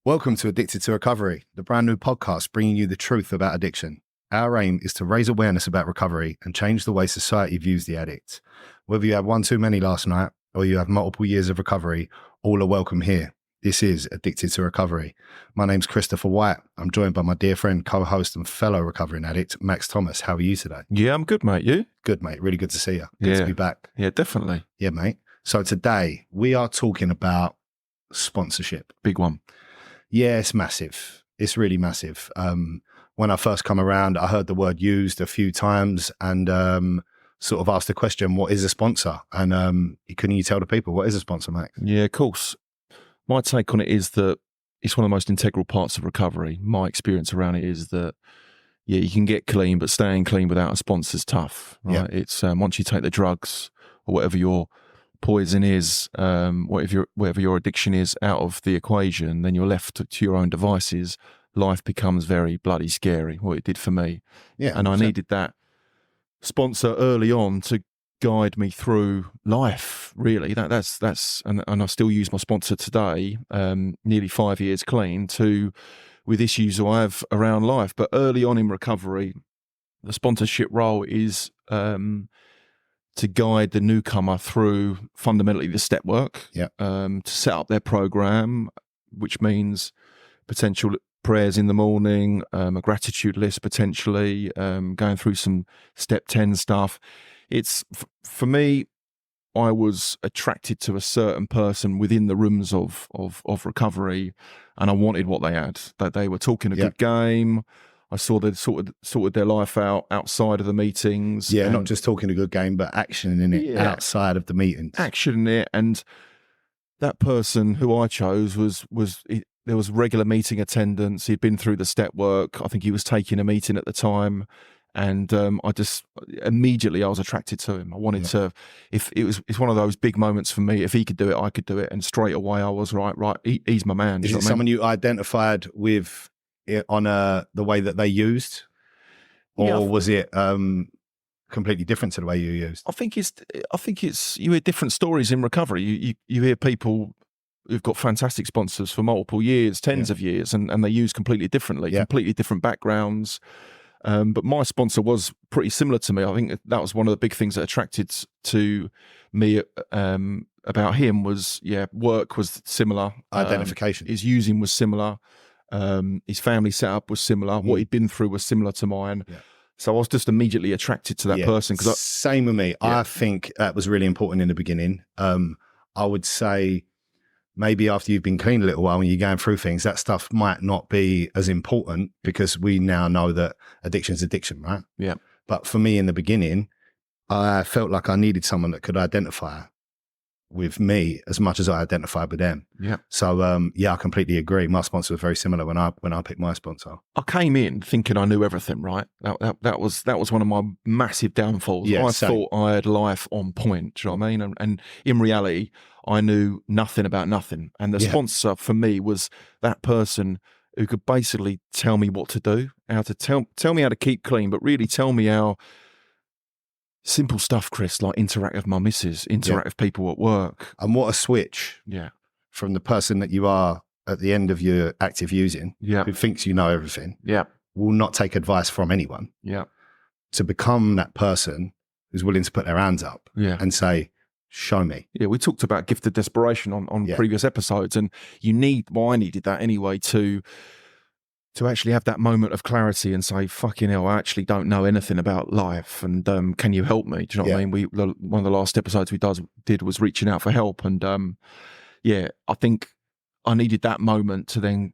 Welcome to Addicted to Recovery, the brand new podcast bringing you the truth about addiction. Our aim is to raise awareness about recovery and change the way society views the addict. Whether you had one too many last night or you have multiple years of recovery, all are welcome here. This is Addicted to Recovery. My name's Christopher White. I'm joined by my dear friend, co-host and fellow recovering addict, Max Thomas. How are you today? Yeah, I'm good, mate. You? Good, mate. Really good to see you. Good to be back. Yeah, definitely. Yeah, mate. So today we are talking about sponsorship. Big one. Yeah, it's massive. It's really massive. When I first come around, I heard the word used a few times and sort of asked the question, what is a sponsor? And couldn't you tell the people, what is a sponsor, Max? Yeah, of course. My take on it is that it's one of the most integral parts of recovery. My experience around it is that, yeah, you can get clean, but staying clean without a sponsor is tough. Right? Yeah. It's once you take the drugs or whatever your poison is, whatever your addiction is out of the equation, then you're left to your own devices. Life becomes very bloody scary, what it did for me. Yeah, and I needed that sponsor early on to guide me through life, really. That's and I still use my sponsor today, nearly 5 years clean, with issues I have around life. But early on in recovery, the sponsorship role is to guide the newcomer through fundamentally the step work, to set up their program, which means potential prayers in the morning, a gratitude list potentially, going through some step 10 stuff. It's, for me, I was attracted to a certain person within the rooms of recovery, and I wanted what they had, that they were talking a good game. I saw they'd sorted their life out outside of the meetings. Yeah, not just talking a good game, but actioning it outside of the meetings. Actioning it, and that person who I chose there was regular meeting attendance. He'd been through the step work. I think he was taking a meeting at the time, and I just immediately I was attracted to him. I wanted to. It's one of those big moments for me. If he could do it, I could do it, and straight away I was right. He's my man. Is it someone you identified with on the way that they used, or was it completely different to the way you used? I think it's you hear different stories in recovery. You hear people who've got fantastic sponsors for multiple years, tens of years, and they use completely differently, completely different backgrounds. But my sponsor was pretty similar to me. I think that was one of the big things that attracted to me about him was, work was similar. Identification. His using was similar. His family setup was similar. What he'd been through was similar to mine. Yeah. So I was just immediately attracted to that person. Same with me. Yeah. I think that was really important in the beginning. I would say maybe after you've been clean a little while and you're going through things, that stuff might not be as important because we now know that addiction's addiction, right? Yeah. But for me in the beginning, I felt like I needed someone that could identify with me as much as I identified with them. Yeah. So I completely agree. My sponsor was very similar when I picked my sponsor. I came in thinking I knew everything, right? That was one of my massive downfalls. Yeah, I thought I had life on point. Do you know what I mean? And in reality, I knew nothing about nothing. And the sponsor for me was that person who could basically tell me what to do, how to tell me how to keep clean, but really tell me how. Simple stuff, Chris, like interact with my missus, interact with people at work. And what a switch from the person that you are at the end of your active using, who thinks you know everything, will not take advice from anyone, to become that person who's willing to put their hands up and say, show me. Yeah, we talked about gifted desperation on previous episodes, and I needed that anyway to actually have that moment of clarity and say, fucking hell, I actually don't know anything about life, and can you help me? Do you know what I mean? One of the last episodes we did was reaching out for help, and I think I needed that moment to then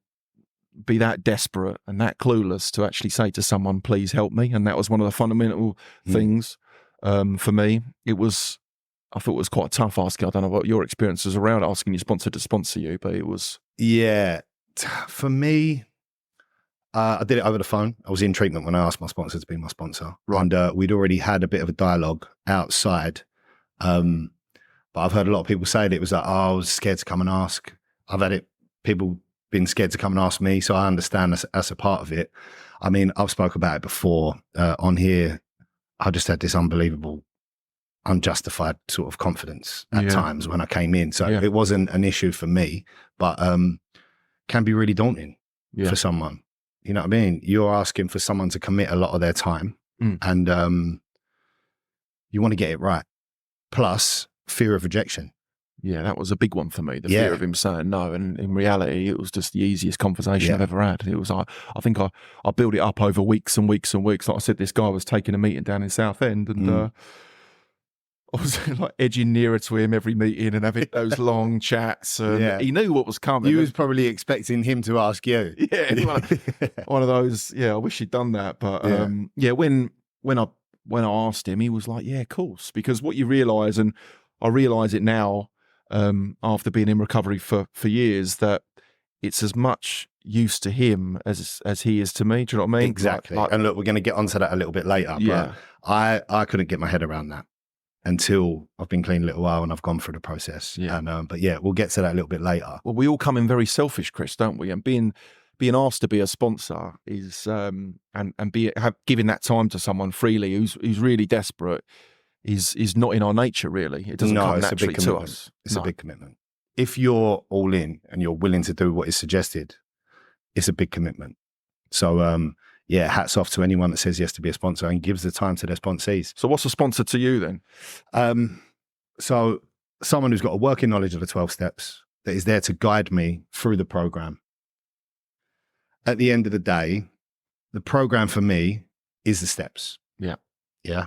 be that desperate and that clueless to actually say to someone, please help me. And that was one of the fundamental things for me. I thought it was quite tough asking. I don't know what your experience was around asking your sponsor to sponsor you, but it was... Yeah, for me... I did it over the phone. I was in treatment when I asked my sponsor to be my sponsor. Right. And we'd already had a bit of a dialogue outside. But I've heard a lot of people say that it was like, I was scared to come and ask. I've had people been scared to come and ask me. So I understand that's a part of it. I mean, I've spoke about it before on here. I just had this unbelievable, unjustified sort of confidence at times when I came in. So it wasn't an issue for me. But can be really daunting Yeah. for someone. You know what I mean? You're asking for someone to commit a lot of their time, and you want to get it right. Plus, fear of rejection. Yeah, that was a big one for me, the fear of him saying no. And in reality, it was just the easiest conversation I've ever had. It was like, I think I built it up over weeks and weeks and weeks. Like I said, this guy was taking a meeting down in Southend, and I was like edging nearer to him every meeting and having those long chats. And he knew what was coming. You was probably expecting him to ask you. Yeah, one of those. Yeah, I wish he'd done that. But when I asked him, he was like, "Yeah, of course." Because what you realise, and I realise it now, after being in recovery for years, that it's as much use to him as he is to me. Do you know what I mean? Exactly. And look, we're going to get onto that a little bit later. Yeah. But I couldn't get my head around that until I've been clean a little while and I've gone through the process. Yeah. And, but yeah, we'll get to that a little bit later. Well, we all come in very selfish, Chris, don't we? And being asked to be a sponsor is giving that time to someone freely who's really desperate is not in our nature, really. It doesn't come naturally to us. It's a big commitment. If you're all in and you're willing to do what is suggested, it's a big commitment. So hats off to anyone that says yes to be a sponsor and gives the time to their sponsees. So what's a sponsor to you then? So someone who's got a working knowledge of the 12 steps that is there to guide me through the program. At the end of the day, the program for me is the steps. Yeah. Yeah.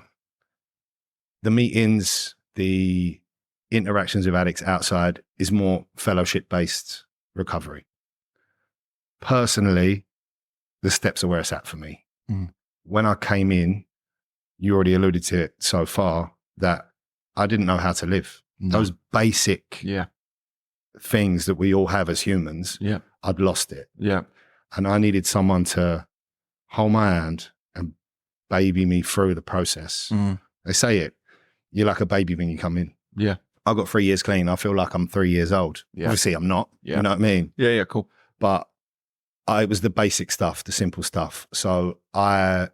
The meetings, the interactions with addicts outside is more fellowship-based recovery. Personally, the steps are where it's at for me. When I came in, you already alluded to it so far, that I didn't know how to live. No. Those basic things that we all have as humans, I'd lost it. Yeah. And I needed someone to hold my hand and baby me through the process. They say it, you're like a baby when you come in. Yeah. I got 3 years clean. I feel like I'm 3 years old. Yeah. Obviously I'm not, Yeah. you know what I mean? Yeah, cool. But it was the basic stuff, the simple stuff. So I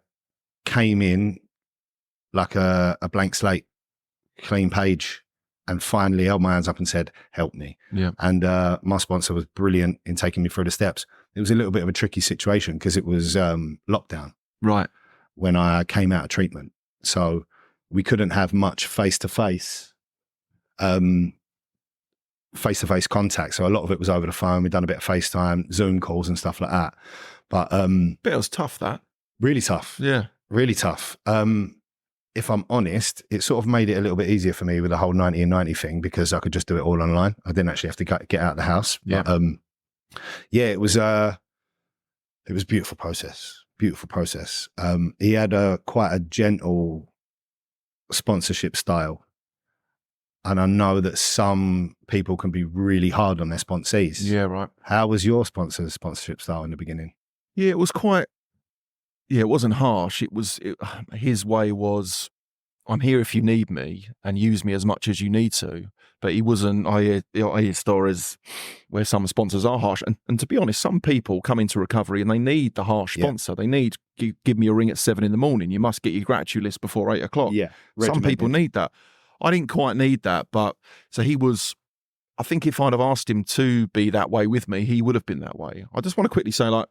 came in like a blank slate, clean page, and finally held my hands up and said, help me. Yeah. And my sponsor was brilliant in taking me through the steps. It was a little bit of a tricky situation because it was lockdown. Right. When I came out of treatment. So we couldn't have much face-to-face contact. So a lot of it was over the phone. We'd done a bit of FaceTime, Zoom calls and stuff like that. But it was tough, that. Really tough. Yeah. Really tough. If I'm honest, it sort of made it a little bit easier for me with the whole 90 and 90 thing because I could just do it all online. I didn't actually have to get out of the house. Yeah. But, it was a beautiful process. Beautiful process. He had quite a gentle sponsorship style. And I know that some people can be really hard on their sponsees. Yeah, right. How was your sponsorship style in the beginning? Yeah, it was quite. Yeah, it wasn't harsh. His way was, I'm here if you need me and use me as much as you need to. But he wasn't. I hear stories where some sponsors are harsh, and to be honest, some people come into recovery and they need the harsh sponsor. They need, give me a ring at 7 a.m. You must get your gratitude list before 8 o'clock. Yeah, some people need that. I didn't quite need that, but so he was. I think if I'd have asked him to be that way with me, he would have been that way. I just want to quickly say, like,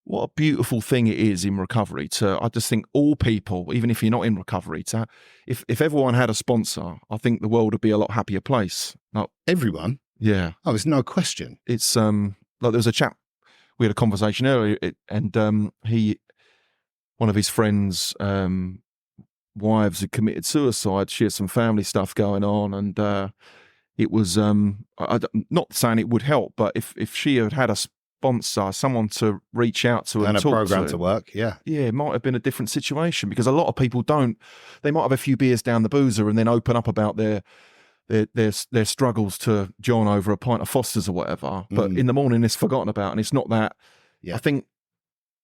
what a beautiful thing it is in recovery I just think all people, even if you're not in recovery, if everyone had a sponsor, I think the world would be a lot happier place. Like, everyone? Yeah. Oh, there's no question. It's like there was a chap, we had a conversation earlier, and one of his friends' wives had committed suicide. She had some family stuff going on, and it was not saying it would help, but if she had had a sponsor, someone to reach out to and a talk program to work, it might have been a different situation, because a lot of people don't. They might have a few beers down the boozer and then open up about their struggles to John over a pint of Foster's or whatever, but in the morning it's forgotten about, and it's not that. I think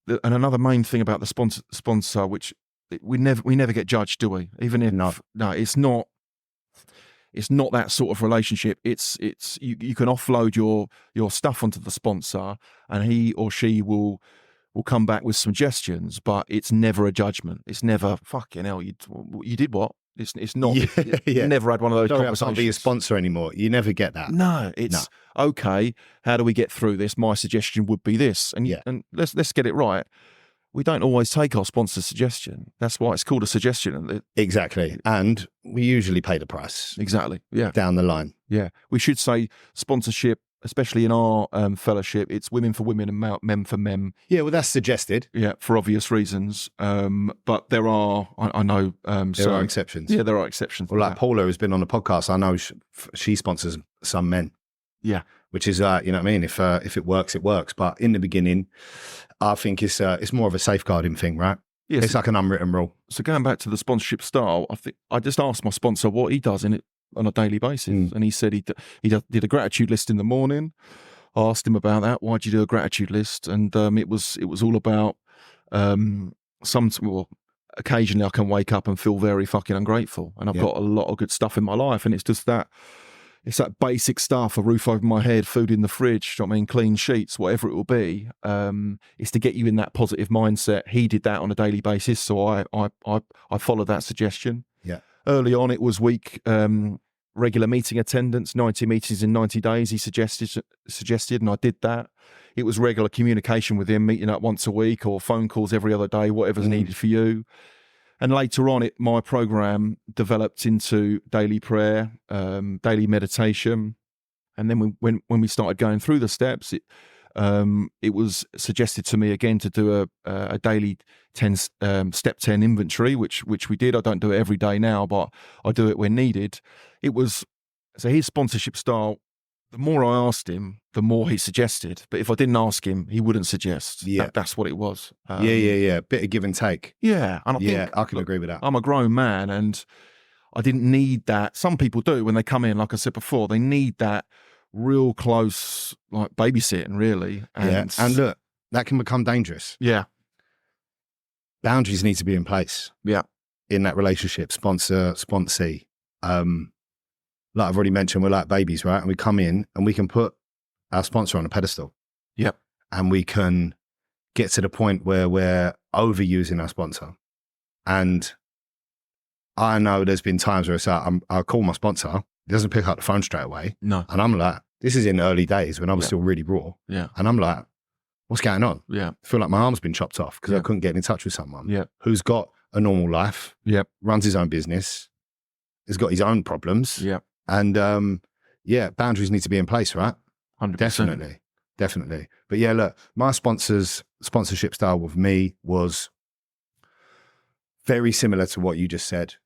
and another main thing about the sponsor, which we never get judged, do we? Even if no, it's not. It's not that sort of relationship. It's you can offload your stuff onto the sponsor, and he or she will come back with suggestions, but it's never a judgment. It's never fucking hell. You did what? It's not. Yeah. Never had one of those Sorry, I conversations. can't be a sponsor anymore. You never get that. No, it's okay. How do we get through this? My suggestion would be this, and and let's get it right. We don't always take our sponsor's suggestion. That's why it's called a suggestion. Exactly, and we usually pay the price. Exactly. Yeah. Down the line. Yeah. We should say sponsorship, especially in our fellowship. It's women for women and men for men. Yeah, well, that's suggested. Yeah, for obvious reasons. But there are, I know, there are exceptions. Yeah, there are exceptions. Well, like Paula, who's been on the podcast, I know she sponsors some men. Yeah, which is you know what I mean. If it works, it works. But in the beginning, I think it's more of a safeguarding thing, right? Yes. It's like an unwritten rule. So going back to the sponsorship style, I think I just asked my sponsor what he does in it on a daily basis, and he said he did a gratitude list in the morning. I asked him about that. Why'd you do a gratitude list? And it was all about occasionally I can wake up and feel very fucking ungrateful, and I've got a lot of good stuff in my life, and it's just that. It's that basic stuff, a roof over my head, food in the fridge, you know what I mean, clean sheets, whatever it will be. It's to get you in that positive mindset. He did that on a daily basis, so I followed that suggestion. Yeah. Early on, it was regular meeting attendance, 90 meetings in 90 days, he suggested, and I did that. It was regular communication with him, meeting up once a week or phone calls every other day, whatever's needed for you. And later on, my program developed into daily prayer, daily meditation, and then when we started going through the steps, it was suggested to me again to do a daily step 10 inventory, which we did. I don't do it every day now, but I do it when needed. So his sponsorship style. The more I asked him, the more he suggested. But if I didn't ask him, he wouldn't suggest. Yeah, that's what it was. Yeah. Bit of give and take. Yeah, and I can agree with that. I'm a grown man, and I didn't need that. Some people do when they come in, like I said before, they need that real close, like babysitting, really. And look, that can become dangerous. Yeah, boundaries need to be in place. Yeah, in that relationship, sponsee. Like I've already mentioned, we're like babies, right? And we come in and we can put our sponsor on a pedestal. Yep. And we can get to the point where we're overusing our sponsor. And I know there's been times where it's like, I'll call my sponsor, he doesn't pick up the phone straight away. No. And I'm like, this is in the early days when I was still really raw. Yeah. And I'm like, what's going on? Yeah. I feel like my arm's been chopped off because I couldn't get in touch with someone who's got a normal life, runs his own business, has got his own problems. Yeah. And boundaries need to be in place, right? 100%. Definitely. But yeah, look, my sponsorship style with me was very similar to what you just said.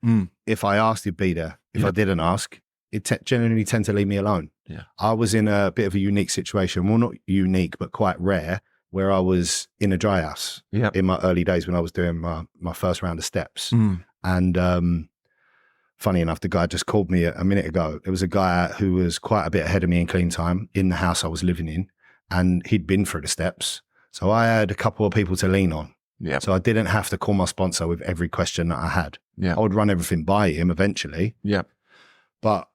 If I asked, he'd be there. If I didn't ask, it generally tend to leave me alone. Yeah. I was in a bit of a unique situation. Well, not unique, but quite rare, where I was in a dry house in my early days when I was doing my first round of steps. And funny enough, the guy just called me a minute ago. There was a guy who was quite a bit ahead of me in clean time in the house I was living in, and he'd been through the steps. So I had a couple of people to lean on. Yeah. So I didn't have to call my sponsor with every question that I had. Yeah. I would run everything by him eventually. Yeah. But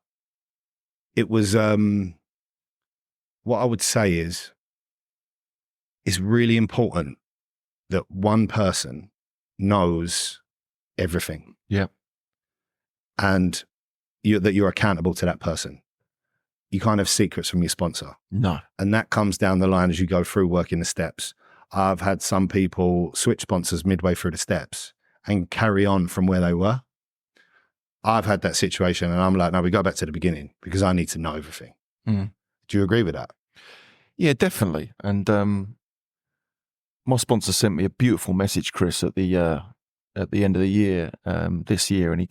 it was, what I would say is, it's really important that one person knows everything. Yeah. And that you're accountable to that person. You can't have secrets from your sponsor. No. And that comes down the line as you go through working the steps. I've had some people switch sponsors midway through the steps and carry on from where they were. I've had that situation and I'm like, no, we go back to the beginning because I need to know everything. Do you agree with that? Yeah, definitely. And my sponsor sent me a beautiful message, Chris, at the end of the year, this year, and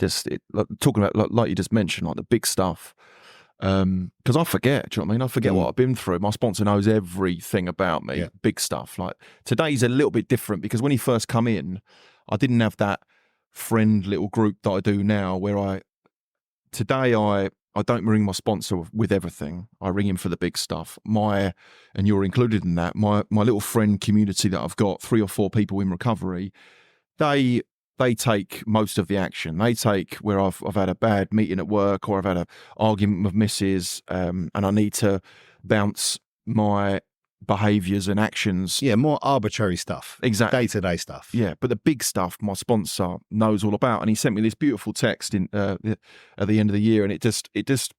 talking about like you just mentioned, like the big stuff. Because I forget, do you know what I mean? I forget what I've been through. My sponsor knows everything about me, big stuff. Like today's a little bit different because when he first come in, I didn't have that friend little group that I do now. Where today I don't ring my sponsor with everything. I ring him for the big stuff. And you're included in that. My little friend community that I've got, 3 or 4 people in recovery, they take most of the action. They take where I've had a bad meeting at work or I've had an argument with missus, and I need to bounce my behaviours and actions. Yeah, more arbitrary stuff. Exactly. Day-to-day stuff. Yeah, but the big stuff my sponsor knows all about, and he sent me this beautiful text at the end of the year, and it just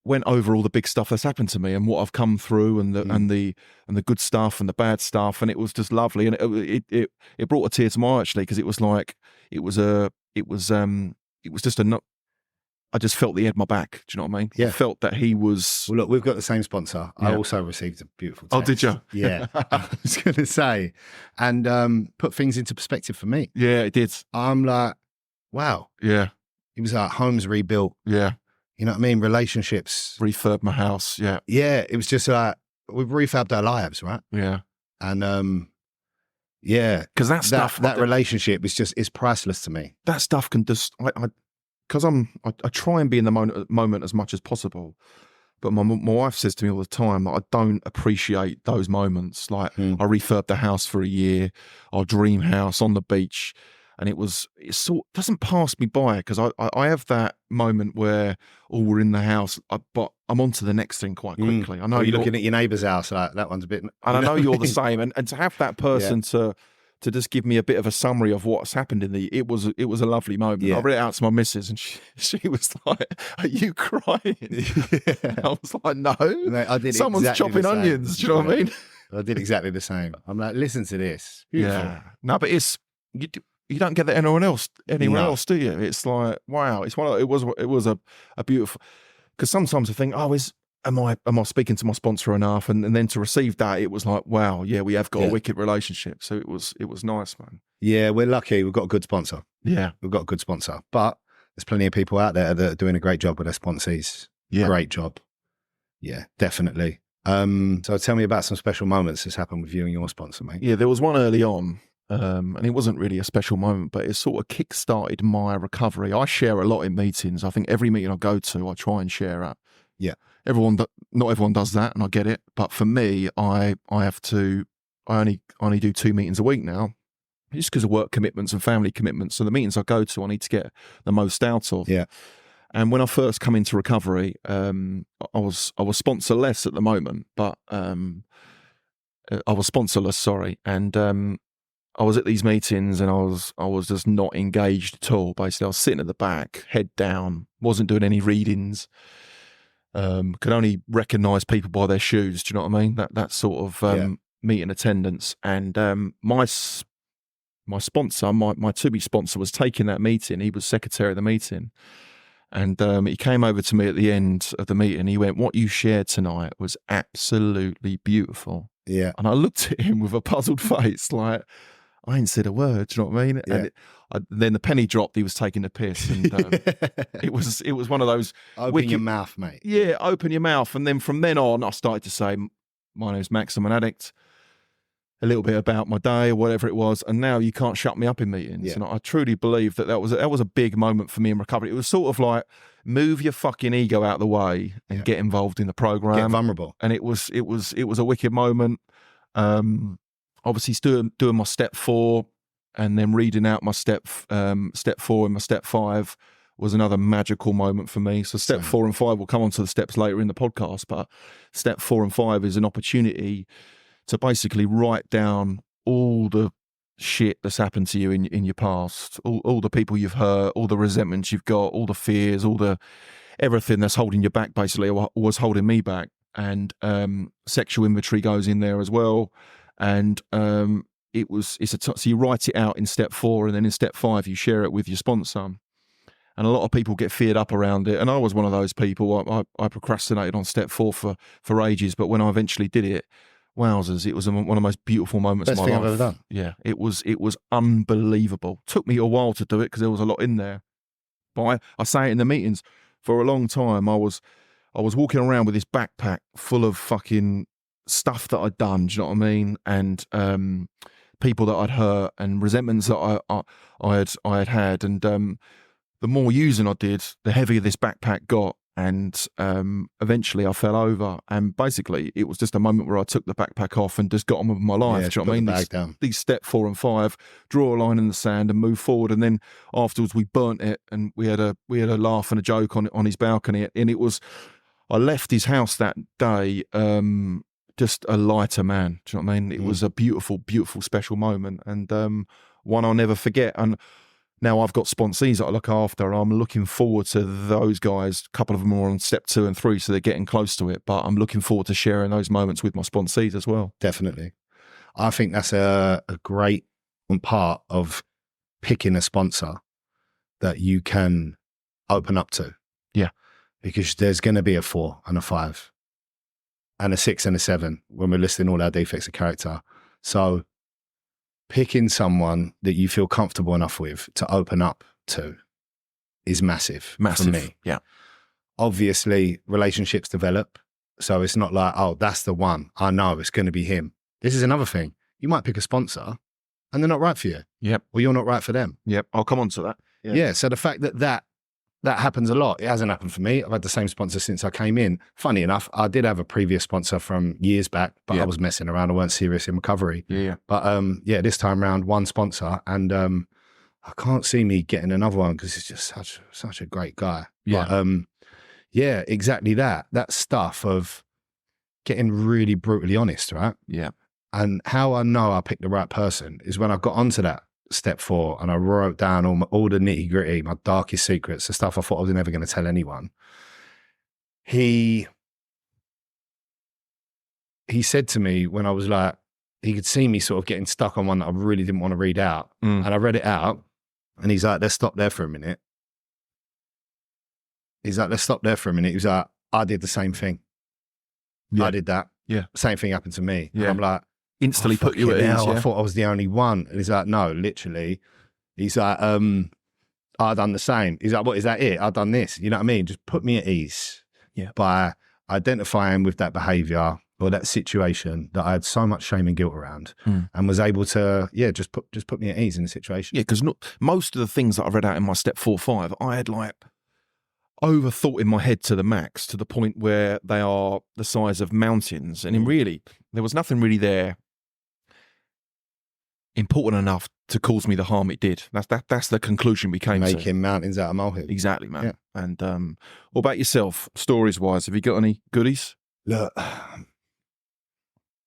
went over all the big stuff that's happened to me and what I've come through, and the good stuff and the bad stuff, and it was just lovely, and it brought a tear to my eye, actually, because it was like it was just a I just felt that he had my back. Do you know what I mean? Yeah. I felt that he was. Well, look, we've got the same sponsor. Yeah. I also received a beautiful text. Oh, did you? Yeah. I was going to say, and put things into perspective for me. Yeah, it did. I'm like, wow. Yeah. It was like homes rebuilt. Yeah. You know what I mean? Relationships. Refurb my house. Yeah. Yeah. It was just like, we've refabbed our lives, right? Yeah. And yeah. Because that relationship is priceless to me. That stuff can just, because I try and be in the moment as much as possible, but my wife says to me all the time that I don't appreciate those moments. Like I refurbed the house for a year, our dream house on the beach, and it doesn't pass me by, because I have that moment where we're in the house, but I'm on to the next thing quite quickly. I know you're looking at your neighbour's house, like that one's a bit, and I know you're the same, and to have that person to just give me a bit of a summary of what's happened it was a lovely moment. Yeah. I read it out to my missus, and she was like, "Are you crying?" Yeah. I was like, "No, I did. Someone's exactly chopping onions." Do you know what I mean? I did exactly the same. I'm like, listen to this. Beautiful. Yeah. No, but you don't get that anywhere else, do you? It's like, wow. It was a beautiful, because sometimes I think, am I speaking to my sponsor enough? And then to receive that, it was like, wow, yeah, we have got a wicked relationship. So it was nice, man. Yeah, we're lucky. We've got a good sponsor. Yeah. We've got a good sponsor. But there's plenty of people out there that are doing a great job with their sponsees. Yeah. Great job. Yeah, definitely. So tell me about some special moments that's happened with you and your sponsor, mate. Yeah, there was one early on, and it wasn't really a special moment, but it sort of kick-started my recovery. I share a lot in meetings. I think every meeting I go to, I try and share at. Yeah. Not everyone does that, and I get it. But for me, I only do 2 meetings a week now, just because of work commitments and family commitments. So the meetings I go to, I need to get the most out of. Yeah. And when I first come into recovery, I was sponsorless at the moment, but I was sponsorless, sorry, and I was at these meetings and I was just not engaged at all. Basically, I was sitting at the back, head down, wasn't doing any readings. Could only recognise people by their shoes. Do you know what I mean? That sort of meeting attendance. And my sponsor, my to-be sponsor, was taking that meeting. He was secretary of the meeting. And he came over to me at the end of the meeting. He went, "What you shared tonight was absolutely beautiful." Yeah. And I looked at him with a puzzled face, like, I ain't said a word. Do you know what I mean? Yeah. And then the penny dropped. He was taking the piss, and it was one of those. Open your mouth, mate. Yeah, open your mouth. And then from then on, I started to say, "My name's Max. I'm an addict." A little bit about my day or whatever it was, and now you can't shut me up in meetings. Yeah. And I truly believe that was a big moment for me in recovery. It was sort of like, move your fucking ego out of the way and get involved in the program. Get vulnerable. And it was a wicked moment. Obviously doing my step 4 and then reading out my step 4 and my step 5 was another magical moment for me. So step 4 and 5, we'll come on to the steps later in the podcast, but step 4 and 5 is an opportunity to basically write down all the shit that's happened to you in your past, all the people you've hurt, all the resentments you've got, all the fears, everything that's holding you back, basically, or was holding me back. And sexual inventory goes in there as well. And so you write it out in step 4, and then in step 5 you share it with your sponsor. And a lot of people get feared up around it, and I was one of those people. I procrastinated on step 4 for ages, but when I eventually did it, wowzers, it was one of the most beautiful moments of my life. Best thing I've ever done. Yeah, it was unbelievable. Took me a while to do it because there was a lot in there. But I say it in the meetings, for a long time I was walking around with this backpack full of fucking stuff that I'd done, do you know what I mean? And people that I'd hurt and resentments that I had. And the more using I did, the heavier this backpack got. And eventually I fell over, and basically it was just a moment where I took the backpack off and just got on with my life. Yeah, do you know what I mean? bag down. These step 4 and 5, draw a line in the sand and move forward. And then afterwards we burnt it, and we had a laugh and a joke on his balcony, and it was, I left his house that day just a lighter man. Do you know what I mean? It was a beautiful, beautiful, special moment, and one I'll never forget. And now I've got sponsees that I look after. I'm looking forward to those guys. A couple of them are on step 2 and 3, so they're getting close to it. But I'm looking forward to sharing those moments with my sponsees as well. Definitely. I think that's a great part of picking a sponsor that you can open up to. Yeah. Because there's going to be a 4 and a 5 and a 6 and a 7 when we're listing all our defects of character. So picking someone that you feel comfortable enough with to open up to is massive. For me. Yeah. Obviously, relationships develop. So it's not like, oh, that's the one. I know it's going to be him. This is another thing. You might pick a sponsor and they're not right for you. Yep. Or you're not right for them. Yep. I'll come on to that. Yeah. So the fact that happens a lot. It hasn't happened for me. I've had the same sponsor since I came in. Funny enough, I did have a previous sponsor from years back, but I was messing around. I weren't serious in recovery. Yeah. But this time around, one sponsor, and I can't see me getting another one because he's just such a great guy. Yeah. But exactly that. That stuff of getting really brutally honest, right? Yeah. And how I know I picked the right person is when I got onto that step 4 and I wrote down all the nitty gritty, my darkest secrets, the stuff I thought I was never going to tell anyone. He said to me when I was like, he could see me sort of getting stuck on one that I really didn't want to read out. And I read it out and he's like, let's stop there for a minute. He was like, I did the same thing. Yeah. I did that. Yeah. Same thing happened to me. Yeah. And I'm like, instantly put you at ease. I thought I was the only one. And he's like, no, literally. He's like, I done the same. He's like, what, is that it? I done this. You know what I mean? Just put me at ease. Yeah. By identifying with that behavior or that situation that I had so much shame and guilt around and was able to, just put me at ease in the situation. Yeah, because most of the things that I read out in my step 4, 5, I had like overthought in my head to the max, to the point where they are the size of mountains. And really, there was nothing really there important enough to cause me the harm it did. That's the conclusion we came to. Making mountains out of molehills. Exactly, man. Yeah. And what about yourself, stories-wise? Have you got any goodies? Look,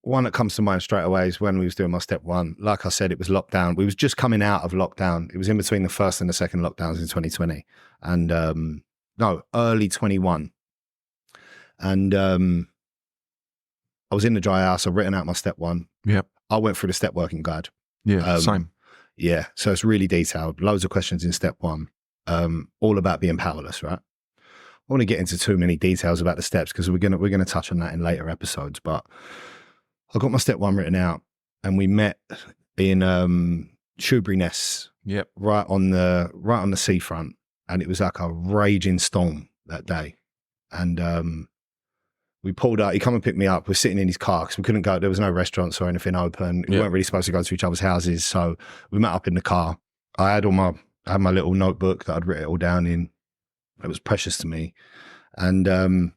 one that comes to mind straight away is when we was doing my step 1. Like I said, it was lockdown. We was just coming out of lockdown. It was in between the first and the second lockdowns in 2020. And early 21. And I was in the dry house. I've written out my step 1. Yep. I went through the step working guide. Yeah, same. Yeah, so it's really detailed. Loads of questions in step 1. All about being powerless, right? I want to get into too many details about the steps because we're gonna touch on that in later episodes. But I got my step 1 written out, and we met in Shoebury-Ness. Yep. Right on the seafront, and it was like a raging storm that day. And we pulled out. He come and picked me up. We're sitting in his car because we couldn't go. There was no restaurants or anything open. We weren't really supposed to go to each other's houses, so we met up in the car. I had my little notebook that I'd written it all down in. It was precious to me, and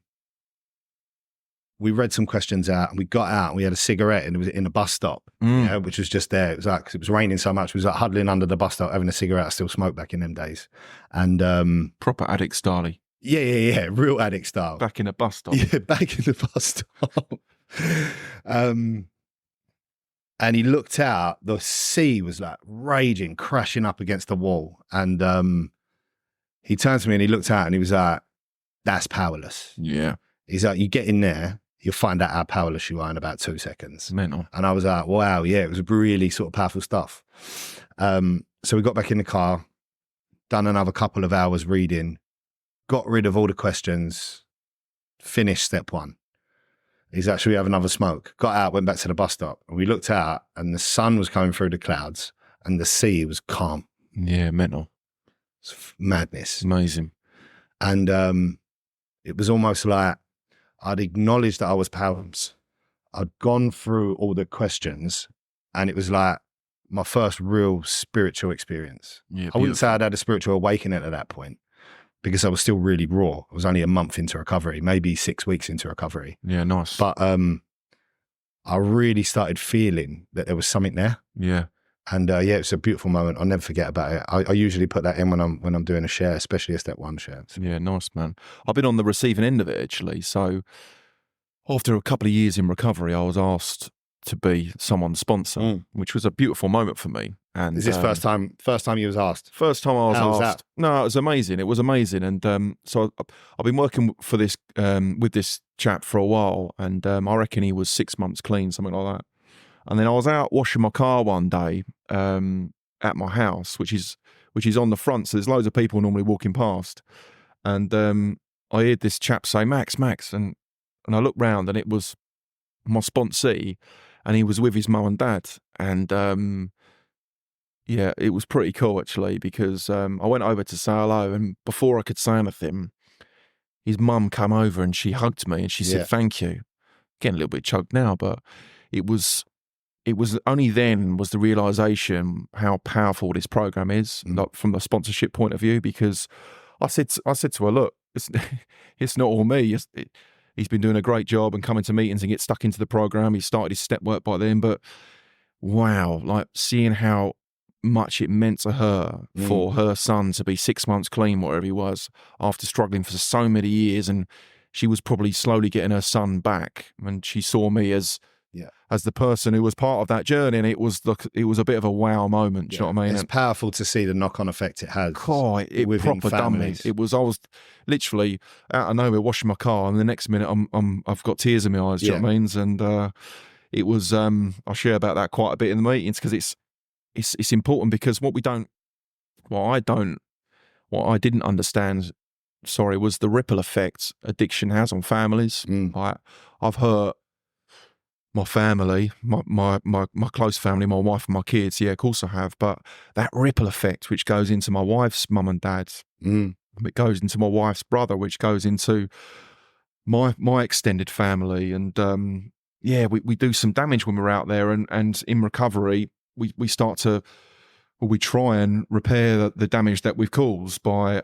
we read some questions out. And we got out. And we had a cigarette, and it was in a bus stop, which was just there. It was like, 'cause it was raining so much. We was like huddling under the bus stop, having a cigarette. I still smoked back in them days, and proper addict style. Yeah, real addict style. Back in a bus stop. Yeah, back in the bus stop. And he looked out. The sea was like raging, crashing up against the wall. And he turned to me and he looked out and he was like, "That's powerless." Yeah. He's like, "You get in there, you'll find out how powerless you are in about 2 seconds." Mental. And I was like, wow, yeah, it was really sort of powerful stuff. So we got back in the car, done another couple of hours reading, got rid of all the questions, finished step 1. He's like, "Should we have another smoke?" Got out, went back to the bus stop, and we looked out and the sun was coming through the clouds and the sea was calm. Yeah, mental. It's madness. Amazing. And it was almost like I'd acknowledged that I was powerless. I'd gone through all the questions and it was like my first real spiritual experience. Yeah, I wouldn't say I'd had a spiritual awakening at that point because I was still really raw. I was only a month into recovery, maybe 6 weeks into recovery. Yeah, nice. But I really started feeling that there was something there. Yeah. And yeah, it's a beautiful moment. I'll never forget about it. I usually put that in when I'm doing a share, especially a step one share. Yeah, nice, man. I've been on the receiving end of it, actually. So after a couple of years in recovery, I was asked to be someone's sponsor, which was a beautiful moment for me. And is this first time you was asked? First time I was How asked. was that? No, it was amazing. It was amazing. And so I've been working for this with this chap for a while, and I reckon he was 6 months clean, something like that. And then I was out washing my car one day at my house, which is on the front, so there's loads of people normally walking past. And I heard this chap say, Max, and I looked round, and it was my sponsee, and he was with his mum and dad. And yeah, it was pretty cool, actually, because I went over to say hello, and before I could say anything, his mum came over and she hugged me and she said, thank you. Getting a little bit chugged now, but it was only then was the realisation how powerful this program is, like from the sponsorship point of view, because I said to her, look, it's not all me. He's been doing a great job and coming to meetings and get stuck into the program. He started his step work by then, but wow, like seeing how much it meant to her for her son to be 6 months clean, whatever he was, after struggling for so many years, and she was probably slowly getting her son back, and she saw me as the person who was part of that journey, and it was a bit of a wow moment. Do you know what I mean? It's powerful to see the knock-on effect it has. It within proper families. done me. I was literally out of nowhere washing my car, and the next minute I've got tears in my eyes. Do you know what I mean? And it was I share about that quite a bit in the meetings, because it's important, because what I didn't understand, was the ripple effect addiction has on families. I've hurt my family, my close family, my wife and my kids. Yeah, of course I have. But that ripple effect, which goes into my wife's mum and dad, it goes into my wife's brother, which goes into my extended family. And we do some damage when we're out there. And in recovery, we start to, we try and repair the damage that we've caused by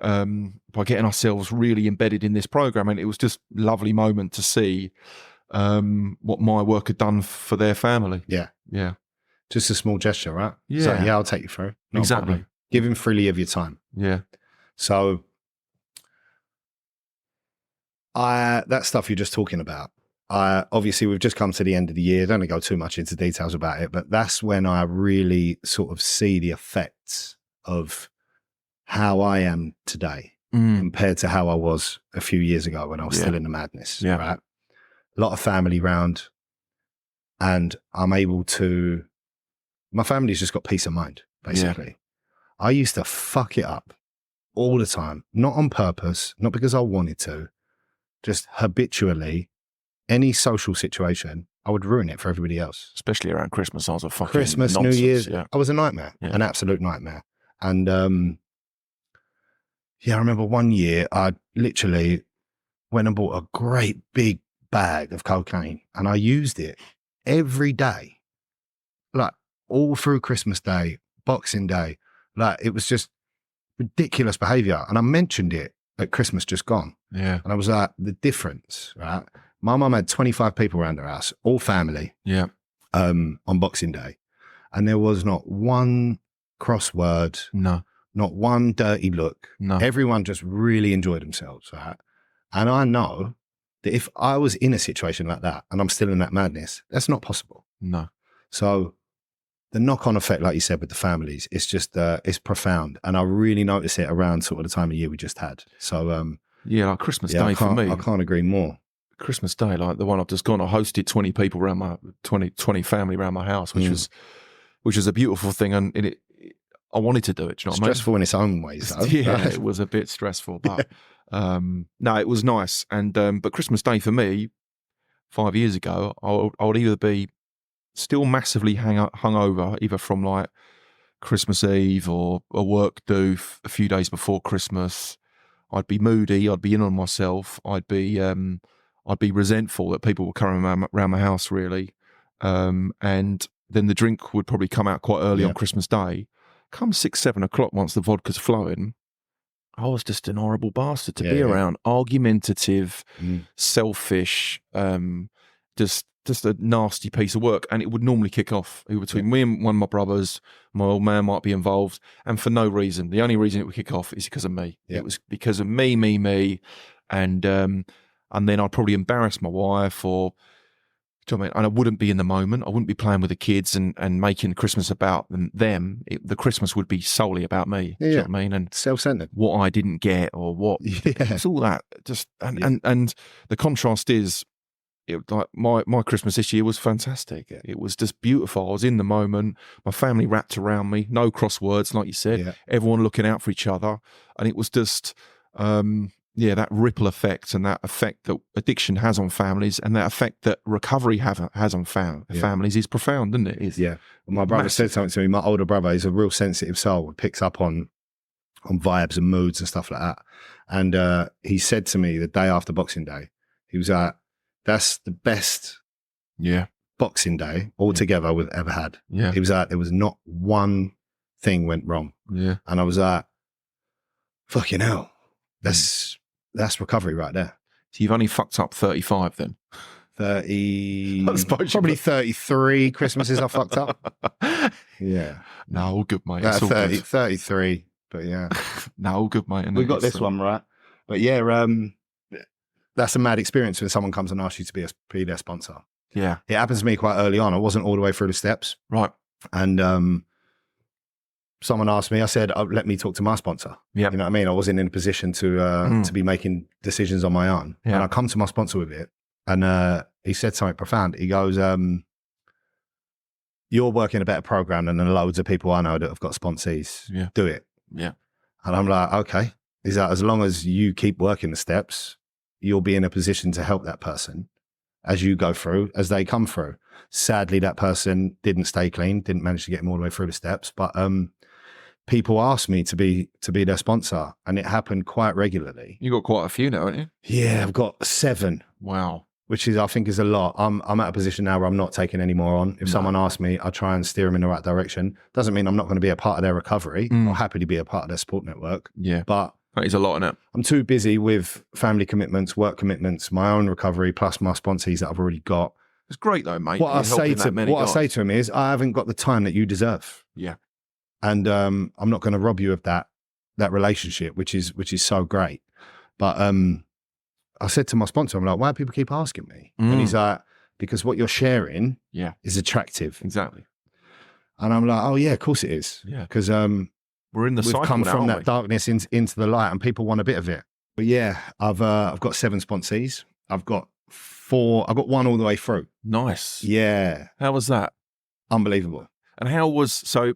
getting ourselves really embedded in this program. And it was just a lovely moment to see what my work had done for their family. Yeah. Just a small gesture, right? Yeah. So, I'll take you through. Not a problem. Give him freely of your time. Yeah. So that stuff you're just talking about, obviously we've just come to the end of the year. Don't go too much into details about it, but that's when I really sort of see the effects of how I am today compared to how I was a few years ago when I was still in the madness. Right? A lot of family round, and I'm able to, my family's just got peace of mind, basically. I used to fuck it up all the time, not on purpose, not because I wanted to, just habitually. Any social situation, I would ruin it for everybody else. Especially around Christmas. I was a fucking Christmas, nonsense. New Year's. I was a nightmare, an absolute nightmare. And I remember one year I literally went and bought a great big bag of cocaine, and I used it every day, like all through Christmas Day, Boxing Day. Like, it was just ridiculous behavior. And I mentioned it at Christmas just gone. Yeah. And I was like, the difference, right? My mum had 25 people around her house, all family, on Boxing Day. And there was not one crossword, not one dirty look. Everyone just really enjoyed themselves, right? And I know that if I was in a situation like that and I'm still in that madness, that's not possible. No. So the knock-on effect, like you said, with the families, it's just, it's profound. And I really notice it around sort of the time of year we just had. So, like Christmas Day for me. I can't agree more. Christmas Day, like the one I've just gone, I hosted 20 people around my 20 family around my house, which was a beautiful thing, and I wanted to do it. Do you know what I mean? Stressful in its own ways, though. Yeah, it was a bit stressful, but no, it was nice. And but Christmas Day for me, 5 years ago, I would either be still massively hungover, either from like Christmas Eve or a work do a few days before Christmas. I'd be moody. I'd be in on myself. I'd be resentful that people were coming around my house, really. And then the drink would probably come out quite early on Christmas Day. Come 6, 7 o'clock, once the vodka's flowing, I was just an horrible bastard to be around. Argumentative, selfish, just just a nasty piece of work, and it would normally kick off between me and one of my brothers. My old man might be involved, and for no reason. The only reason it would kick off is because of me. Yeah. It was because of me, and then I'd probably embarrass my wife, or do you know what I mean? And I wouldn't be in the moment. I wouldn't be playing with the kids and making Christmas about them. The Christmas would be solely about me. Do you know what I mean? And self-centered. what I didn't get, or what it's all that. Just and the contrast is, like my Christmas this year was fantastic. Yeah. It was just beautiful. I was in the moment. My family wrapped around me. No crosswords, like you said. Yeah. Everyone looking out for each other, and it was just. That ripple effect, and that effect that addiction has on families, and that effect that recovery has on families is profound, isn't it? Well, my brother said something to me. My older brother is a real sensitive soul. Picks up on vibes and moods and stuff like that. And he said to me the day after Boxing Day, he was like, "That's the best Boxing Day altogether we've ever had." Yeah. He was like, "There was not one thing went wrong." Yeah. And I was like, "Fucking hell, that's recovery right there." So you've only fucked up 35 then? 30, probably 33 Christmases I fucked up. Yeah. No, all good, mate. 33, but yeah. No, all good, mate. We got this one right. But yeah, that's a mad experience when someone comes and asks you to be their sponsor. Yeah. It happens to me quite early on. I wasn't all the way through the steps. Right. And someone asked me, I said, let me talk to my sponsor. Yeah. You know what I mean? I wasn't in a position to be making decisions on my own. Yeah. And I come to my sponsor with it. And he said something profound. He goes, "You're working a better program than loads of people I know that have got sponsees. Yeah. Do it." Yeah. And I'm like, okay. He's like, as long as you keep working the steps, you'll be in a position to help that person as you go through, as they come through. Sadly, that person didn't stay clean, didn't manage to get them all the way through the steps. But people asked me to be their sponsor, and it happened quite regularly. You got quite a few now, haven't you? Yeah, I've got 7. Wow. Which I think is a lot. I'm at a position now where I'm not taking any more on. If someone asks me, I try and steer them in the right direction. Doesn't mean I'm not going to be a part of their recovery. I'll happily be a part of their support network. Yeah. But that is a lot in it. I'm too busy with family commitments, work commitments, my own recovery, plus my sponsees that I've already got. It's great though, mate. What I say to him is, I haven't got the time that you deserve. Yeah. And I'm not going to rob you of that relationship, which is so great. But I said to my sponsor, I'm like, why do people keep asking me? And he's like, because what you're sharing is attractive. Exactly. And I'm like, oh yeah, of course it is. Yeah. Because we're in the we've cycle come now, from that we? darkness into the light, and people want a bit of it. But yeah, I've got 7 sponsees. I've got 4. I've got 1 all the way through. Nice. Yeah. How was that? Unbelievable. And how was, so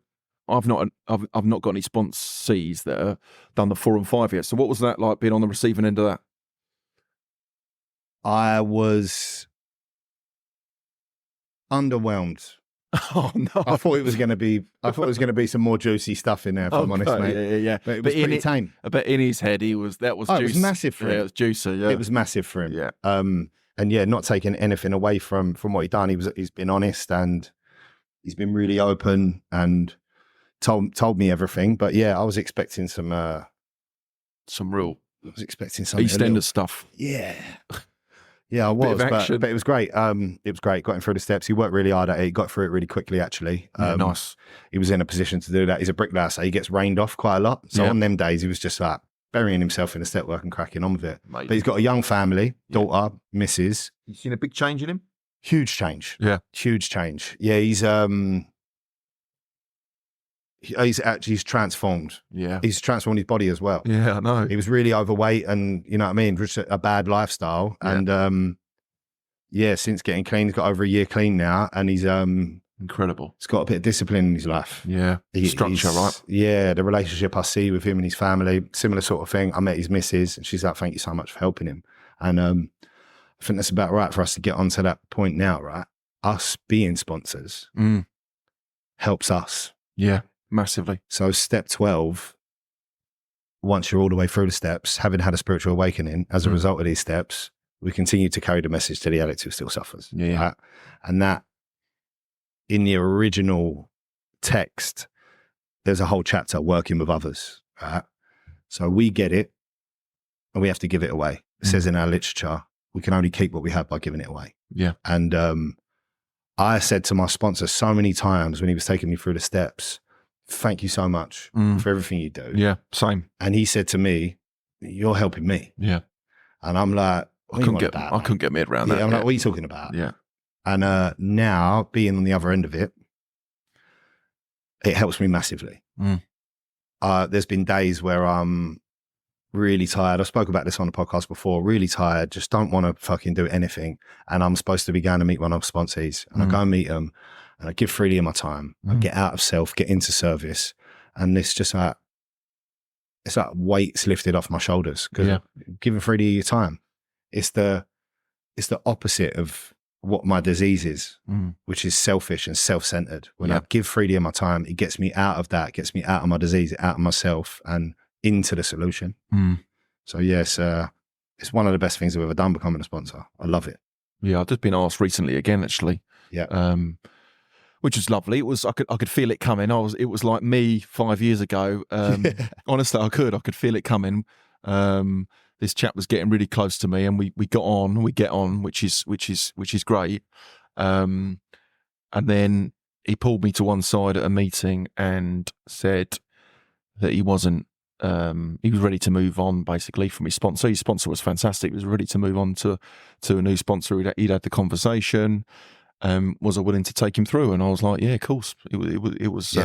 I've not got any sponsees that have done the 4 and 5 yet. So what was that like, being on the receiving end of that? I was underwhelmed. Oh no! I thought it was going to be some more juicy stuff in there. If I'm honest, mate. Yeah. But it was pretty tame. But in his head, that was juicy. It was massive for him. It was juicy. Yeah, it was massive for him. Yeah. And yeah, not taking anything away from what he'd done. He's been honest, and he's been really open and told me everything. But yeah, I was expecting some real. I was expecting some EastEnders stuff. Yeah. Yeah, I was, but it was great. It was great. Got him through the steps. He worked really hard at it. He got through it really quickly, actually. Nice. He was in a position to do that. He's a bricklayer, so he gets rained off quite a lot. So on them days, he was just like burying himself in the step work and cracking on with it. Mate. But he's got a young family, daughter, missus. You seen a big change in him? Huge change. Yeah. Huge change. Yeah, he's transformed. Yeah. He's transformed his body as well. Yeah, I know. He was really overweight and, you know what I mean, just a bad lifestyle. Yeah. And since getting clean, he's got over a year clean now, and he's incredible. He's got a bit of discipline in his life. Yeah. Structure, right? Yeah. The relationship I see with him and his family, similar sort of thing. I met his missus, and she's like, thank you so much for helping him. And I think that's about right for us to get onto that point now, right? Us being sponsors helps us. Yeah. Massively. So step 12, once you're all the way through the steps, having had a spiritual awakening, as a result of these steps, we continue to carry the message to the addict who still suffers. Yeah. Right? And that, in the original text, there's a whole chapter, working with others. Right? So we get it, and we have to give it away. It says in our literature, we can only keep what we have by giving it away. Yeah. And I said to my sponsor so many times when he was taking me through the steps, thank you so much for everything you do. Yeah, same. And he said to me, you're helping me. Yeah. And I'm like, I couldn't get my head around that. I'm like, what are you talking about? Yeah. And now being on the other end of it, it helps me massively. There's been days where I'm really tired. I spoke about this on the podcast before, really tired, just don't want to fucking do anything. And I'm supposed to be going to meet one of the sponsees, and I go and meet them and I give freely of my time. I get out of self, get into service. And it's just like, it's like weights lifted off my shoulders because giving freely of your time, it's the opposite of what my disease is, which is selfish and self-centered. When I give freely of my time, it gets me out of that, gets me out of my disease, out of myself and into the solution. So yes, it's one of the best things I've ever done, becoming a sponsor. I love it. Yeah, I've just been asked recently again, actually. Yeah. Which was lovely. It was I could feel it coming. It was like me 5 years ago. Honestly, I could feel it coming. This chap was getting really close to me, and we get on, which is great. And then he pulled me to one side at a meeting and said that he wasn't. He was ready to move on, basically, from his sponsor. His sponsor was fantastic. He was ready to move on to a new sponsor. He'd had the conversation. Was I willing to take him through? And I was like, yeah, of course. It was. I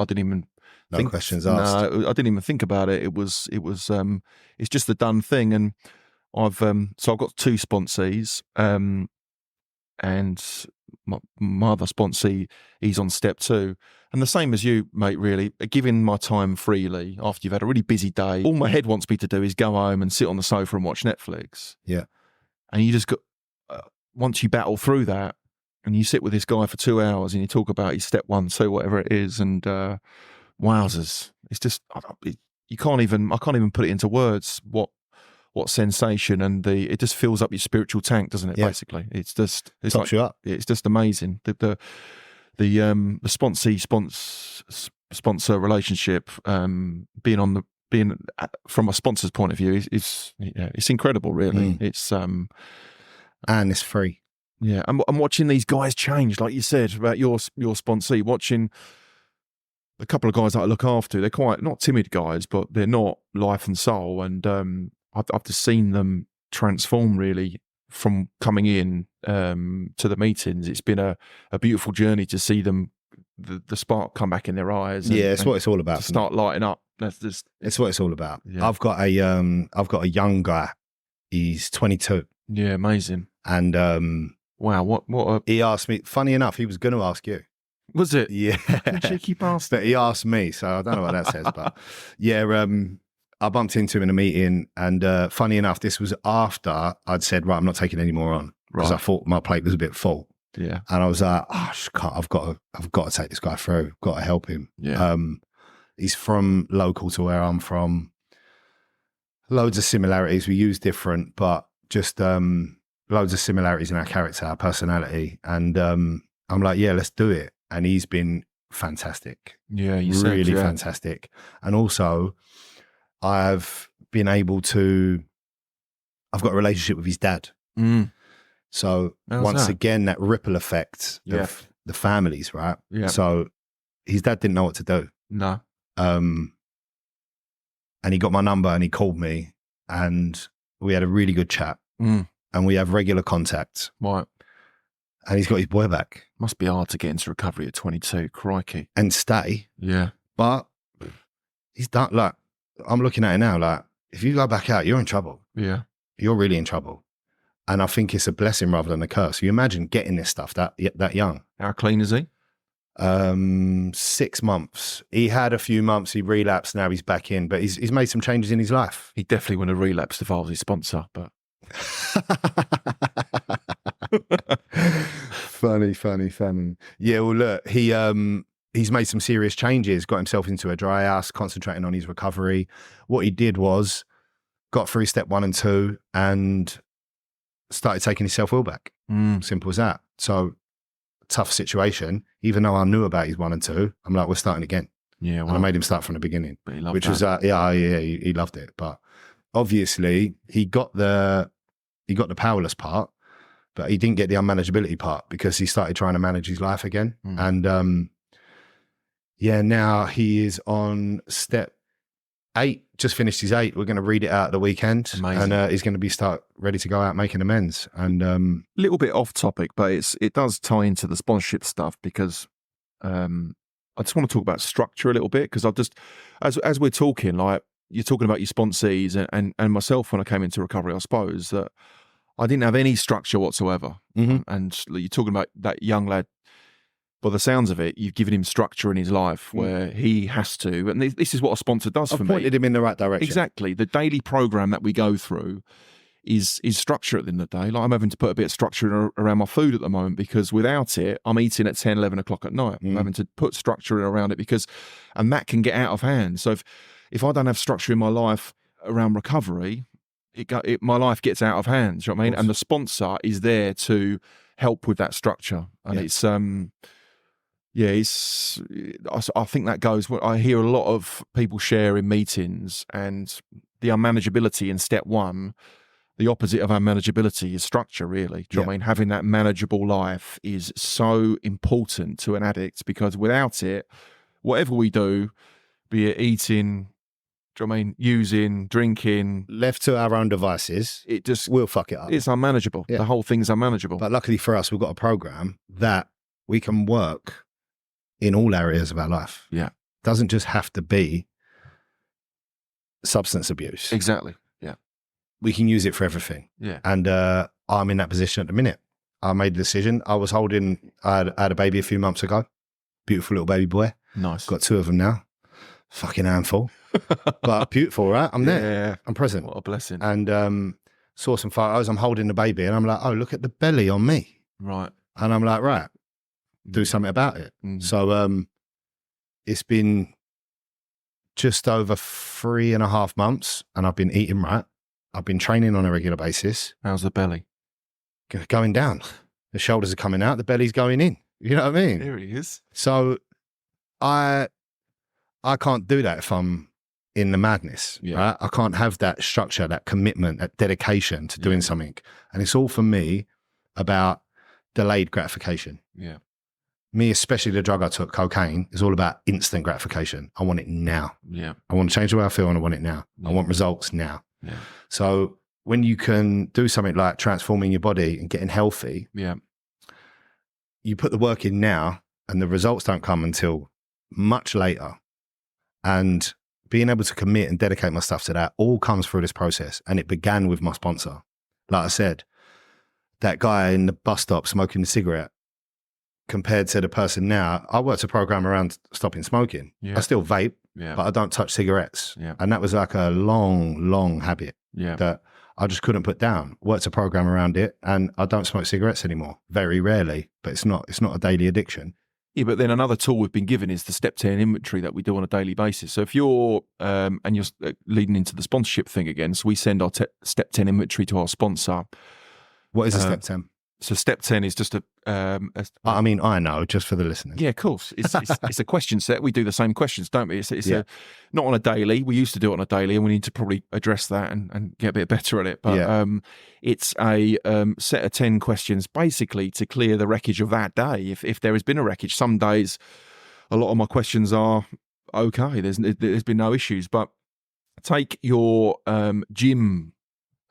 didn't even. No questions asked. No, I didn't even think about it. It was. It's just a done thing. And I've got two sponsees, and my other sponsee, he's on step 2. And the same as you, mate, really, giving my time freely after you've had a really busy day. All my head wants me to do is go home and sit on the sofa and watch Netflix. Yeah. And you just got, once you battle through that and you sit with this guy for 2 hours and you talk about his step 1, 2, whatever it is, and wowzers. It's just, I can't even put it into words what sensation, and it just fills up your spiritual tank, doesn't it? Yeah. Basically, it's tops you up. It's just amazing. The sponsee sponsor relationship, being from a sponsor's point of view, is it's incredible, really. It's and it's free. Yeah, I'm watching these guys change, like you said about your sponsee. Watching a couple of guys that I look after, they're quite not timid guys, but they're not life and soul, and I've just seen them transform, really, from coming in to the meetings. It's been a beautiful journey to see them, the spark come back in their eyes. It's what it's all about. To start lighting up. It's what it's all about. Yeah. I've got a young guy. He's 22. Yeah, amazing. And wow, he asked me. Funny enough, he was going to ask you. Was it? Yeah. Cheeky bastard. But he asked me, so I don't know what that says. But yeah, I bumped into him in a meeting, and funny enough, this was after I'd said, right, I'm not taking any more on, because I thought my plate was a bit full. Yeah. And I was like, oh, I just can't, I've got to take this guy through. I've got to help him. Yeah. He's from local to where I'm from. Loads of similarities. We use different, but just loads of similarities in our character, our personality. And I'm like, yeah, let's do it. And he's been fantastic. Yeah, really fantastic. And also, I've been able to, I've got a relationship with his dad. So once again, that ripple effect of the families, right? Yeah. So his dad didn't know what to do. No. And he got my number and he called me, and we had a really good chat, and we have regular contact. Right. And he's got his boy back. Must be hard to get into recovery at 22. Crikey. And stay. Yeah. But he's done, like, I'm looking at it now, like, if you go back out, you're in trouble. Yeah. You're really in trouble. And I think it's a blessing rather than a curse. You imagine getting this stuff that young. How clean is he? 6 months. He had a few months, he relapsed, now he's back in, but he's made some changes in his life. He definitely wouldn't have relapsed if I was his sponsor, but... Funny. Yeah, well, look, he's made some serious changes, got himself into a dry house, concentrating on his recovery. What he did was got through step 1 and 2 and started taking his self-will back. Simple as that. So, tough situation. Even though I knew about his 1 and 2, I'm like, we're starting again. Yeah, well, and I made him start from the beginning, but he loved which that. Was he loved it. But obviously, he got the powerless part, but he didn't get the unmanageability part because he started trying to manage his life again. And now he is on step 8, just finished his 8. We're going to read it out at the weekend. Amazing. And he's going to be ready to go out making amends. And a little bit off topic, but it does tie into the sponsorship stuff because I just want to talk about structure a little bit because I've just, as we're talking, like you're talking about your sponsees and myself when I came into recovery, I suppose that I didn't have any structure whatsoever. And you're talking about that young lad. By the sounds of it, you've given him structure in his life where he has to, and this is what a sponsor does for me. Pointed him in the right direction. Exactly. The daily program that we go through is structure at the end of the day. Like I'm having to put a bit of structure around my food at the moment because without it, I'm eating at 10, 11 o'clock at night. I'm having to put structure around it and that can get out of hand. So if I don't have structure in my life around recovery, my life gets out of hand. Do you know what I mean? And the sponsor is there to help with that structure. And I think that goes. I hear a lot of people share in meetings, and the unmanageability in step 1, the opposite of unmanageability is structure, really. Do you know what I mean? Having that manageable life is so important to an addict because without it, whatever we do, be it eating, do you know what I mean, using, drinking, left to our own devices, it just will fuck it up. It's unmanageable. The whole thing's unmanageable. But luckily for us, we've got a program that we can work in all areas of our life. Yeah. Doesn't just have to be substance abuse. Exactly. Yeah. We can use it for everything. Yeah. And I'm in that position at the minute. I made a decision. I had a baby a few months ago. Beautiful little baby boy. Nice. Got 2 of them now. Fucking handful. But beautiful, right? I'm there. Yeah. I'm present. What a blessing. And saw some photos. I'm holding the baby and I'm like, oh, look at the belly on me. Right. And I'm like, right, do something about it. So it's been just over 3.5 months and I've been eating right. I've been training on a regular basis. How's the belly? Going down. The shoulders are coming out, the belly's going in. You know what I mean? There he is. So I can't do that if I'm in the madness, right? I can't have that structure, that commitment, that dedication to doing something. And it's all for me about delayed gratification. Yeah. Me, especially the drug I took, cocaine, is all about instant gratification. I want it now. Yeah. I want to change the way I feel and I want it now. I want results now. Yeah. So when you can do something like transforming your body and getting healthy, you put the work in now and the results don't come until much later. And being able to commit and dedicate my stuff to that all comes through this process. And it began with my sponsor. Like I said, that guy in the bus stop smoking the cigarette compared to the person now, I worked a program around stopping smoking. I still vape, but I don't touch cigarettes. And that was like a long, long habit that I just couldn't put down. Worked a program around it and I don't smoke cigarettes anymore. Very rarely, but it's not a daily addiction. Yeah, but then another tool we've been given is the step 10 inventory that we do on a daily basis. So if you're, and you're leading into the sponsorship thing again, so we send our step 10 inventory to our sponsor. What is a step 10? So step 10 is just I mean, I know, just for the listeners. Yeah, of course. It's a question set. We do the same questions, don't we? It's not on a daily. We used to do it on a daily, and we need to probably address that and get a bit better at it. But it's a set of 10 questions, basically, to clear the wreckage of that day. If there has been a wreckage, some days, a lot of my questions are okay. There's been no issues. But take your gym,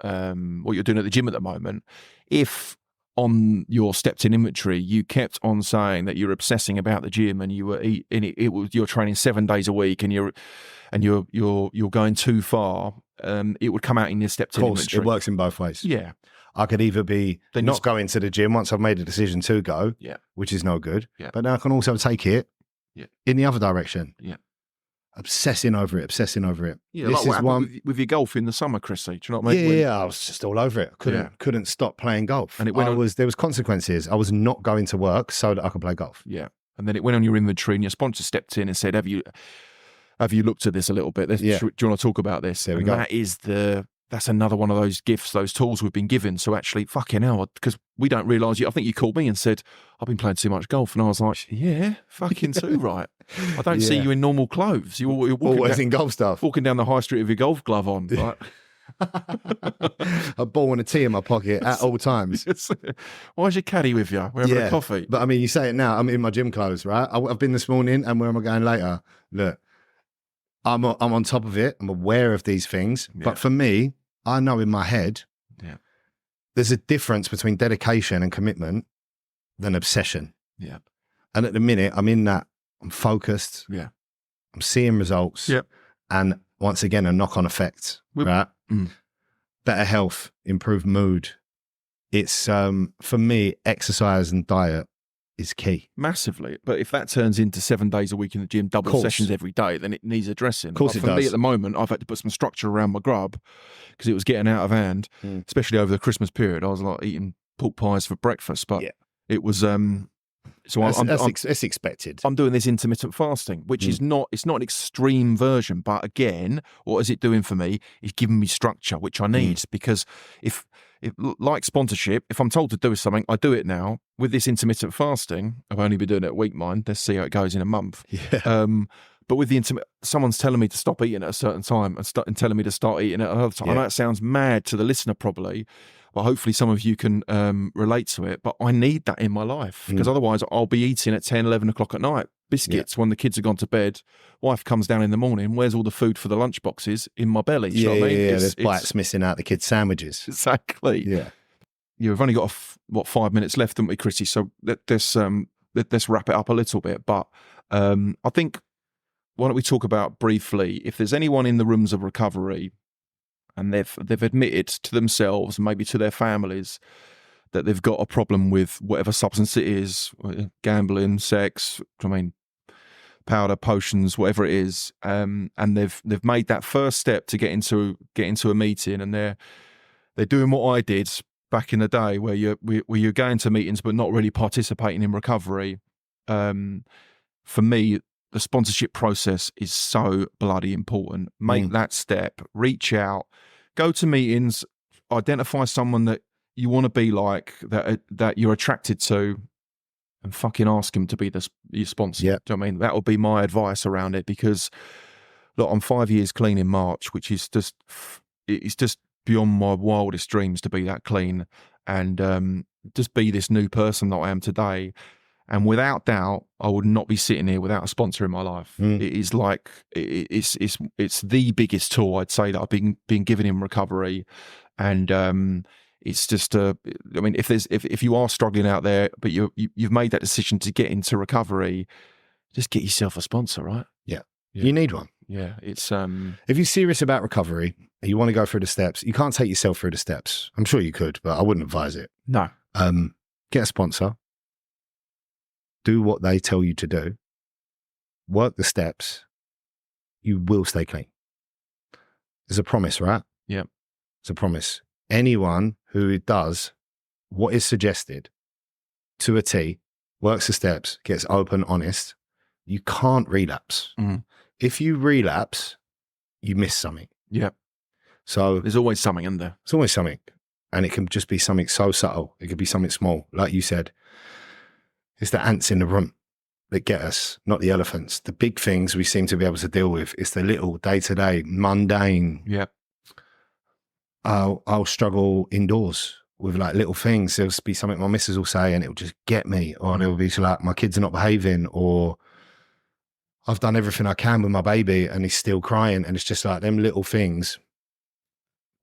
what you're doing at the gym at the moment. If on your step 10 inventory, you kept on saying that you're obsessing about the gym and you were you're training 7 days a week and you're going too far, it would come out in your step 10 inventory. Of course, it works in both ways. Yeah. I could either be not going to the gym once I've made a decision to go, which is no good, but then I can also take it in the other direction. Yeah. Obsessing over it. Yeah, this like what happened with your golf in the summer, Chrissy. Do you know what I mean? Yeah, I was just all over it. Couldn't stop playing golf. And there was consequences. I was not going to work so that I could play golf. Yeah. And then it went on your inventory and your sponsor stepped in and said, have you looked at this a little bit? Do you want to talk about this? There we go. That's another one of those gifts, those tools we've been given. So actually, fucking hell, because we don't realise I think you called me and said, I've been playing too much golf. And I was like, yeah, fucking too right. I don't see you in normal clothes. You're walking always in golf stuff. Walking down the high street with your golf glove on. Right? A ball and a tea in my pocket at all times. Why's your caddy with you? We're having a coffee. But I mean, you say it now. I'm in my gym clothes, right? I've been this morning, and where am I going later? Look, I'm on top of it. I'm aware of these things. Yeah. But for me, I know in my head, there's a difference between dedication and commitment than obsession. Yeah. And at the minute, I'm in that. I'm focused. Yeah. I'm seeing results. Yep. And once again, a knock-on effect, right? Better health, improved mood. It's, for me, exercise and diet is key. Massively. But if that turns into 7 days a week in the gym, double sessions every day, then it needs addressing. Of course it does. For me at the moment, I've had to put some structure around my grub because it was getting out of hand, especially over the Christmas period. I was like eating pork pies for breakfast, but it was... it's expected. I'm doing this intermittent fasting, which is it's not an extreme version, but again, what is it doing for me? It's giving me structure, which I need because if like sponsorship, if I'm told to do something, I do it now. With this intermittent fasting, I've only been doing it a week, mind. Let's see how it goes in a month. Yeah. But with the someone's telling me to stop eating at a certain time and telling me to start eating at another time. I know that sounds mad to the listener probably, but hopefully some of you can relate to it. But I need that in my life because otherwise I'll be eating at 10, 11 o'clock at night. Biscuits when the kids have gone to bed. Wife comes down in the morning. Where's all the food for the lunch boxes? In my belly. You know what I mean? There's bites missing out the kids' sandwiches. Exactly. Yeah. You've only got 5 minutes left, haven't we, Chrissy? So let's wrap it up a little bit. But I think why don't we talk about briefly if there's anyone in the rooms of recovery and they've admitted to themselves, maybe to their families, that they've got a problem with whatever substance it is, gambling, sex, powder, potions, whatever it is, and they've made that first step to get into a meeting, and they're doing what I did back in the day, where you're going to meetings but not really participating in recovery. For me, the sponsorship process is so bloody important. Make that step, reach out, go to meetings, identify someone that you want to be like, that you're attracted to, and fucking ask him to be your sponsor. Yeah. Do you know what I mean? That would be my advice around it, because look, I'm 5 years clean in March, which is just beyond my wildest dreams to be that clean and just be this new person that I am today. And without doubt, I would not be sitting here without a sponsor in my life. It is like it's the biggest tool I'd say that I've been given in recovery, and it's just if you are struggling out there, but you've made that decision to get into recovery, just get yourself a sponsor, right? Yeah. You need one. Yeah, it's if you're serious about recovery, you want to go through the steps. You can't take yourself through the steps. I'm sure you could, but I wouldn't advise it. No. Get a sponsor. Do what they tell you to do. Work the steps. You will stay clean. It's a promise, right? Yeah. It's a promise. Anyone who does what is suggested to a T, works the steps, gets open, honest, you can't relapse. If you relapse, you miss something. Yeah. So there's always something in there. It's always something. And it can just be something so subtle. It could be something small. Like you said, it's the ants in the room that get us, not the elephants. The big things we seem to be able to deal with. It's the little day-to-day, mundane. Yeah. I'll struggle indoors with like little things. There'll be something my missus will say and it'll just get me. Or it'll be like my kids are not behaving, or I've done everything I can with my baby and he's still crying. And it's just like them little things.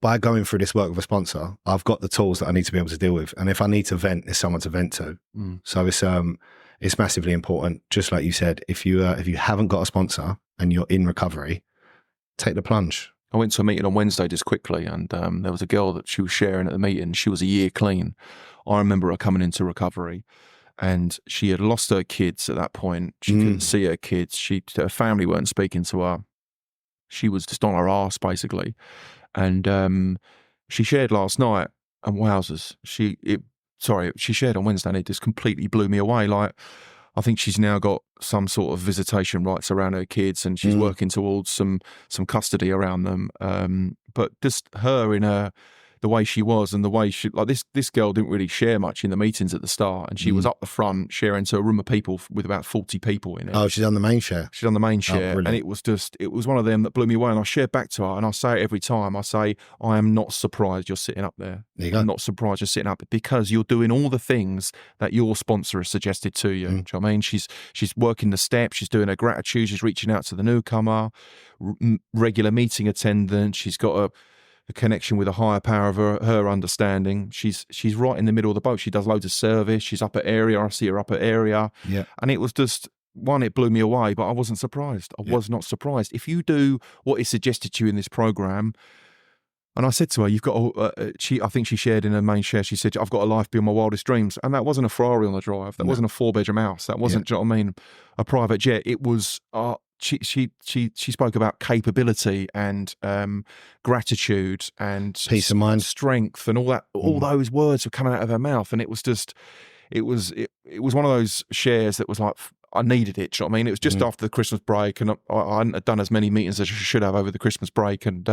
By going through this work with a sponsor, I've got the tools that I need to be able to deal with. And if I need to vent, there's someone to vent to. So it's massively important. Just like you said, if you haven't got a sponsor and you're in recovery, take the plunge. I went to a meeting on Wednesday just quickly, and there was a girl that she was sharing at the meeting. She was a year clean. I remember her coming into recovery, and she had lost her kids at that point. She couldn't see her kids. Her family weren't speaking to her. She was just on her arse, basically. And she shared last night, and wowzers, she shared on Wednesday, and it just completely blew me away. Like, I think she's now got some sort of visitation rights around her kids, and she's working towards some custody around them. But just her in her the way she was and the way she, like this girl didn't really share much in the meetings at the start, and she was up the front sharing to a room of people with about 40 people in it. Oh, she's on the main share. She's on the main share, and it was one of them that blew me away. And I shared back to her, and I say it every time. I say, I am not surprised you're sitting up there. I'm not surprised you're sitting up, because you're doing all the things that your sponsor has suggested to you. Do you know what I mean? She's working the steps, she's doing her gratitude, she's reaching out to the newcomer, regular meeting attendant. She's got a connection with a higher power of her understanding. She's right in the middle of the boat. She does loads of service. She's up at area. I see her up at area. Yeah. And it was just, one, it blew me away, but I wasn't surprised. I was not surprised. If you do what is suggested to you in this program, and I said to her, you've got I think she shared in her main share, she said, I've got a life beyond my wildest dreams. And that wasn't a Ferrari on the drive. That wasn't a 4-bedroom house. That wasn't, do you know what I mean, a private jet. It was, she spoke about capability and gratitude and peace of mind, strength, and all that. All those words were coming out of her mouth. And it was just, it was one of those shares that was like, I needed it. Do you know what I mean? It was just after the Christmas break, and I hadn't done as many meetings as I should have over the Christmas break. And,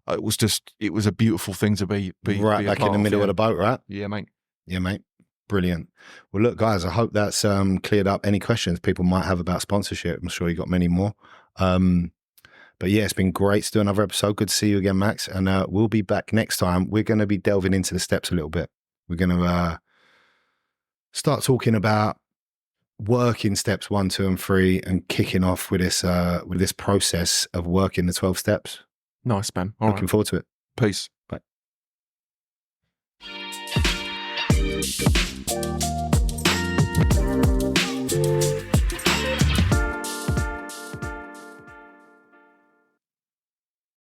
it was a beautiful thing to be right back in the middle of the boat, right? Yeah, mate. Yeah, mate. Brilliant. Well, look, guys, I hope that's cleared up any questions people might have about sponsorship. I'm sure you got many more. But yeah, it's been great to do another episode. Good to see you again, Max. And we'll be back next time. We're going to be delving into the steps a little bit. We're going to start talking about working steps 1, 2, and 3, and kicking off with this process of working the 12 steps. Nice, man. Looking forward to it. Peace. Bye.